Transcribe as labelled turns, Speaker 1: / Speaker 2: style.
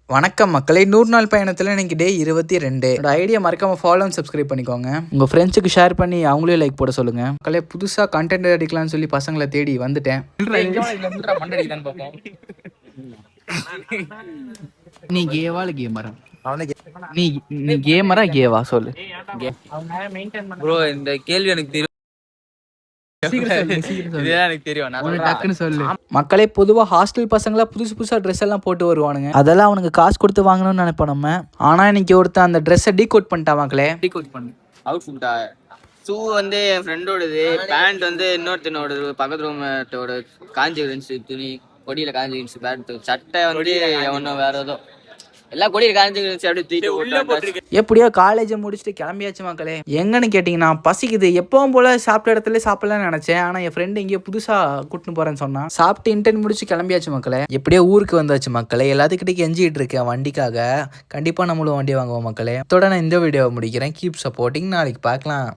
Speaker 1: வணக்கம் மக்களே, 100 நாள் பயணத்தில் இன்னைக்கு டே 22. ஐடியா மறக்காம ஃபாலோ அண்ட் சப்ஸ்கிரைப் பண்ணிக்கோங்க. உங்கள் ஃப்ரெண்ட்ஸுக்கு ஷேர் பண்ணி அவங்களே லைக் போட சொல்லுங்க. மக்களே, புதுசாக கண்டென்ட் அடிக்கலாம்னு சொல்லி பசங்களை தேடி வந்துட்டேன். நீ கேவா இல்லை கேமரா? நீ கேமரா கேவா சொல்லு
Speaker 2: ப்ரோ. இந்த கேள்வி எனக்கு தெரியும்.
Speaker 1: மக்களே, பொதுவா ஹாஸ்டல் பசங்களா புதுசா ட்ரெஸ் எல்லாம் போட்டு வருவானுங்க. அதெல்லாம் அவனுக்கு காசு கொடுத்து வாங்கணும்னு நினைப்போம் நம்ம. ஆனா இன்னைக்கு ஒருத்தன் அந்த ட்ரெஸ்ஸை டீகோட் பண்ணிட்டான் மக்களே.
Speaker 2: டீகோட் பண்ணு. அவுட்ஃபிட்டா? ஷூ வந்து என் ஃப்ரெண்டோடது, பேண்ட் வந்து இன்னொருத்தனோடது, பக்கத்து ரூமோட காஞ்சி இருந்துச்சு, துணி கொடியில காஞ்சி இருந்துச்சு, பேண்ட். சட்டை வந்து ஒன்றும் வேற ஏதோ எல்லாம் கொடியில காஞ்சி இருந்துச்சு, அப்படியே
Speaker 1: எப்படியோ காலேஜை முடிச்சுட்டு கிளம்பியாச்சு மக்களே. எங்கன்னு கேட்டீங்கன்னா பசிக்குது. எப்பவும் போல சாப்பிட்ட இடத்துல சாப்பிடலாம்னு நினைச்சேன். ஆனா என் ஃப்ரெண்டு இங்கே புதுசா கூட்டின்னு போறேன்னு சொன்னா. சாப்பிட்டு இன்டர்ன் முடிச்சு கிளம்பியாச்சு மக்களே. எப்படியோ ஊருக்கு வந்தாச்சு மக்களே. எல்லாத்துக்கிட்டே கெஞ்சிட்டு இருக்கேன் வண்டிக்காக. கண்டிப்பா நம்மளும் வண்டி வாங்குவோம் மக்களே. இதோட நான் இந்த வீடியோவை முடிக்கிறேன். Keep supporting. நாளைக்கு பார்க்கலாம்.